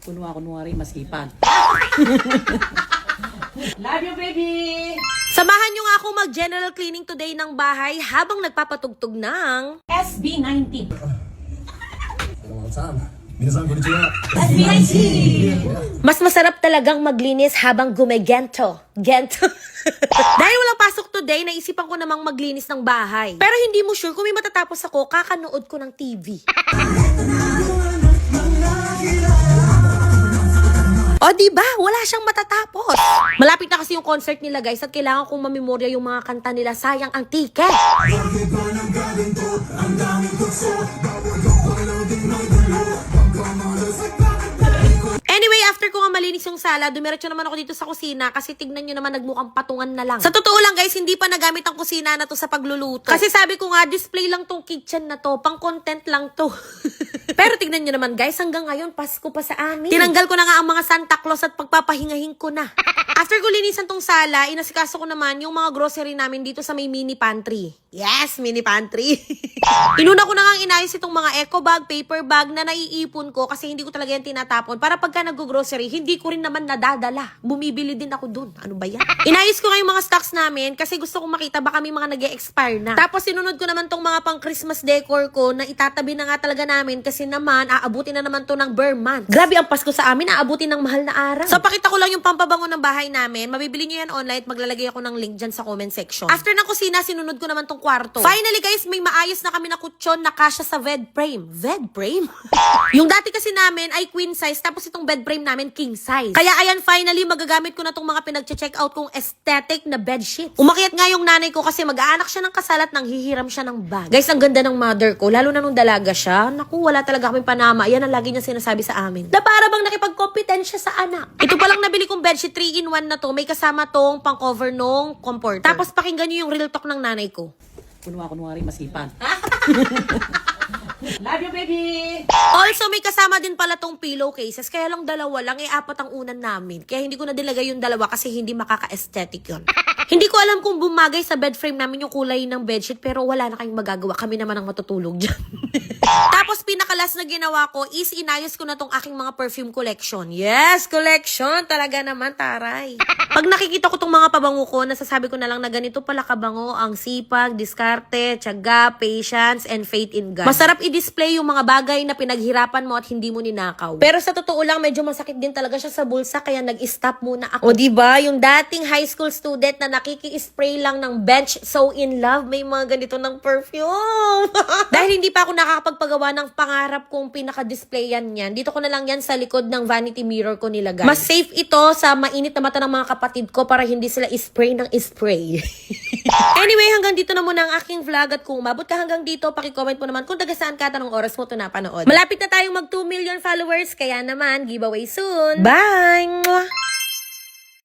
Kunwari masipag. Love you, baby! Samahan nyo nga akong mag-general cleaning today ng bahay habang nagpapatugtog ng SB19. SB19! mas masarap talagang maglinis habang gumegento. Gento. Dahil walang pasok today, naisipan ko namang maglinis ng bahay. Pero hindi mo sure kung may matatapos ako, kakanood ko ng TV. O diba, wala siyang matatapos. Malapit na kasi yung concert nila guys at kailangan kong mamemorya yung mga kanta nila, sayang ang ticket. Anyway, after ko nga malinis yung sala, dumiretso naman ako dito sa kusina kasi tignan nyo naman nagmukhang patungan na lang. Sa totoo lang guys, hindi pa nagamit ang kusina na to sa pagluluto. Kasi sabi ko nga, display lang tong kitchen na to, pang content lang to. Pero tignan nyo naman guys, hanggang ngayon, Pasko pa sa amin. Tinanggal ko na nga ang mga Santa Claus at pagpapahingahin ko na. After ko linisan tong sala, inasikaso ko naman yung mga grocery namin dito sa may mini pantry. Yes, mini pantry. Inuna ko na nga inayos itong mga eco bag, paper bag na naiipon ko kasi hindi ko talaga yan tinatapon. Para pagka nag-grocery, hindi ko rin naman nadadala. Bumibili din ako dun. Ano ba yan? Inayos ko nga yung mga stocks namin kasi gusto kong makita baka may mga nag-e-expire na. Tapos sinunod ko naman tong mga pang Christmas decor ko na itatabi na nga talaga namin kasi naman aabutin na naman to ng bare month. Grabe ang Pasko sa amin, aabutin ng mahal na araw. So pakita ko lang yung pampabango ng bahay namin. Mabibili nyo yan online at maglalagay ako ng link dyan sa comment section. After ng kusina, sinunod ko naman tong kwarto. Finally guys, may maayos na kami na kutsyon na kasya sa bed frame. Bed frame? Yung dati kasi namin ay queen size tapos itong bed frame namin king size. Kaya ayan, finally magagamit ko na tong mga pinag-check out kong aesthetic na bed sheets. Umakyat nga yung nanay ko kasi mag-aanak siya ng kasal at nanghihiram siya ng bag. Guys, ang ganda ng mother ko, lalo na nung dalaga siya. Naku, wala talaga kaming panama. Yan ang lagi niya sinasabi sa amin. Na para bang nakipag-competensya sa anak. Ito palang nabili kong bedsheet 3-in-1 na to. May kasama tong pang-cover nung comforter. Tapos pakinggan niyo yung real talk ng nanay ko. Kunwari masipag. Love you, baby! Also, may kasama din pala tong pillowcases. Kaya lang dalawa lang, 4 ang unan namin. Kaya hindi ko na dilagay yung dalawa kasi hindi makaka-aesthetic yun. Hindi ko alam kung bumagay sa bed frame namin yung kulay ng bedsheet pero wala na kayong magagawa. Kami naman ang matutulog dyan. Tapos pinakalas na ginawa ko is inayos ko na tong aking mga perfume collection. Yes, collection! Talaga naman, taray. Pag nakikita ko tong mga pabango ko, nasasabi ko na lang na ganito pala kabango ang sipag, diskarte, tiyaga, patience, and faith in God. Masarap i-display yung mga bagay na pinaghirapan mo at hindi mo ninakaw. Pero sa totoo lang, medyo masakit din talaga siya sa bulsa kaya nag-stop muna ako. O diba, yung dating high school student na nakiki-spray lang ng bench, so in love, may mga ganito ng perfume. Dahil hindi pa ako nakakapagpagawa ng pangarap kong pinaka-displayan yan, dito ko na lang yan sa likod ng vanity mirror ko nilagay. Mas safe ito sa mainit na mata ng mga kapatid ko para hindi sila spray ng spray. Anyway, hanggang dito na muna ang aking vlog at kung umabot ka hanggang dito, pakicomment mo naman kung taga saan ka at anong oras mo ito napanood. Malapit na tayong mag 2 million followers, kaya naman, giveaway soon. Bye!